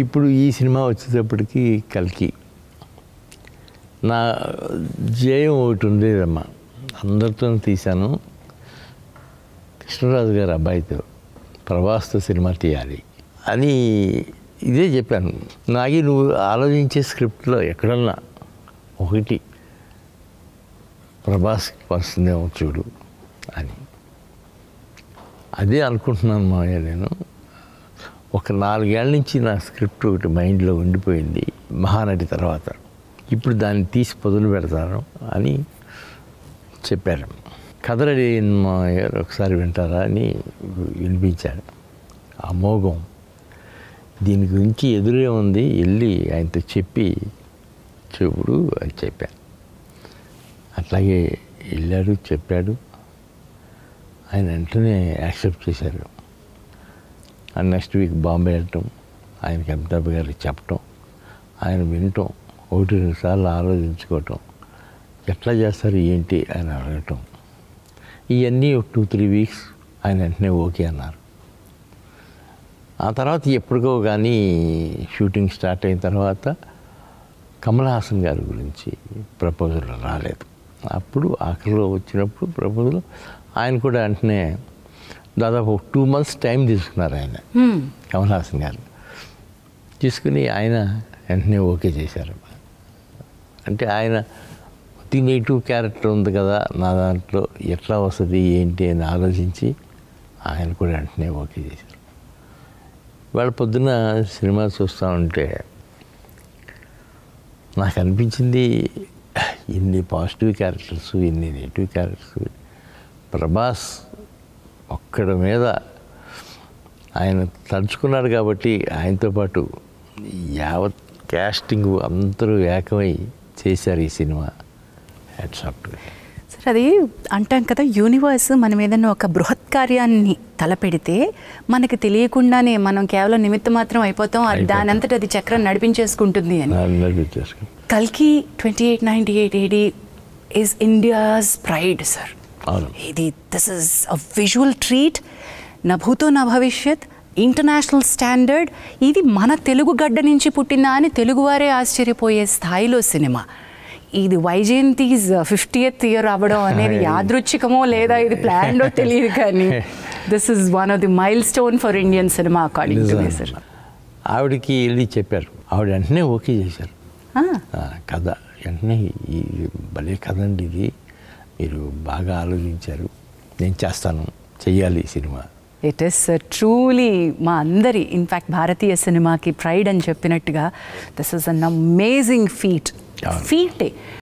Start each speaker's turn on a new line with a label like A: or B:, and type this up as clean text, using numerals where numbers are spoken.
A: ఇప్పుడు ఈ సినిమా వచ్చేటప్పటికి కల్కి నా జయం ఒకటి ఉండేదమ్మా, అందరితో తీశాను, కృష్ణరాజు గారి అబ్బాయితో ప్రభాస్తో సినిమా తీయాలి అని ఇదే చెప్పాను. నాగి నువ్వు ఆలోచించే స్క్రిప్ట్లో ఎక్కడన్నా ఒకటి ప్రభాస్కి వస్తుందేమో చూడు అని. అదే అనుకుంటున్నాను మావయ్య. నేను ఒక 4 ఏళ్ళ నుంచి నా స్క్రిప్ట్ ఒకటి మైండ్లో ఉండిపోయింది మహానటి తర్వాత, ఇప్పుడు దాన్ని తీసి పొదలు పెడతాను అని చెప్పారు. కథ రెడీ మావయ్య గారు ఒకసారి వింటారా అని వినిపించాడు. అమోఘం, దీని గురించి ఎదురే ఉంది, వెళ్ళి ఆయనతో చెప్పి చూపుడు అని చెప్పాను. అట్లాగే వెళ్ళాడు, చెప్పాడు. ఆయన వెంటనే యాక్సెప్ట్ చేశారు. అండ్ నెక్స్ట్ వీక్ బాంబే వెళ్ళటం, ఆయనకి అమితాబ్ గారికి చెప్పటం, ఆయన వినటం, 1-2 సార్లు ఆలోచించుకోవటం, ఎట్లా చేస్తారు ఏంటి అని అడగటం, ఇవన్నీ ఒక 2-3 వీక్స్ ఆయన వెంటనే ఓకే అన్నారు. ఆ తర్వాత ఎప్పటికో కానీ షూటింగ్ స్టార్ట్ అయిన తర్వాత కమల్ హాసన్ గారి గురించి ప్రపోజల్ రాలేదు. అప్పుడు ఆఖరిలో వచ్చినప్పుడు ప్రపోజల్ ఆయన కూడా వెంటనే దాదాపు 2 months టైం తీసుకున్నారు ఆయన, కమల్ హాసన్ గారు తీసుకుని ఆయన వెంటనే ఓకే చేశారు. అంటే ఆయన నెగిటివ్ క్యారెక్టర్ ఉంది కదా నా దాంట్లో, ఎట్లా వస్తుంది ఏంటి అని ఆలోచించి ఆయన కూడా వెంటనే ఓకే చేశారు. వాళ్ళ పొద్దున్న సినిమా చూస్తూ ఉంటే నాకు అనిపించింది, ఇన్ని పాజిటివ్ క్యారెక్టర్స్, ఇన్ని నెగిటివ్ క్యారెక్టర్స్, ప్రభాస్ ఒక్కడ మీద ఆయన తలుచుకున్నాడు కాబట్టి ఆయనతో పాటు యావత్ క్యాస్టింగ్ అందరూ ఏకమై చేశారు ఈ cinema. Hats off to him.
B: Sir, అది అంటాం కదా, యూనివర్స్ మనం ఏదైనా ఒక బృహత్ కార్యాన్ని తలపెడితే మనకి తెలియకుండానే మనం కేవలం నిమిత్త మాత్రం అయిపోతాం, దాని అంతటా అది చక్రం నడిపించేసుకుంటుంది అని. కల్కి 2898 AD is India's pride sir. ఇది this is a visual treat, నా భూతో నా భవిష్యత్, ఇంటర్నేషనల్ స్టాండర్డ్. ఇది మన తెలుగు గడ్డ నుంచి పుట్టిందా అని తెలుగువారే ఆశ్చర్యపోయే స్థాయిలో సినిమా. ఇది వైజయంతిస్ 50th year అవ్వడం అనేది యాదృచ్ఛికమో లేదా ఇది ప్లాన్లో తెలియదు, కానీ this is one of the mile stone for Indian cinema according to me sir.
A: ఆవిడకి వెళ్ళి చెప్పారు, ఆవిడ వెంటనే ఓకే చేశారు. కథ వెంటనే ఈ భలే కథ అండి, ఇది మీరు బాగా ఆలోచించారు, నేను చేస్తాను, చెయ్యాలి ఈ సినిమా.
B: ఇట్ ఈస్ ట్రూలీ మా అందరి, ఇన్ఫ్యాక్ట్ భారతీయ సినిమాకి ప్రైడ్ అని చెప్పినట్టుగా దిస్ ఇస్ అన్ అమేజింగ్ ఫీటే.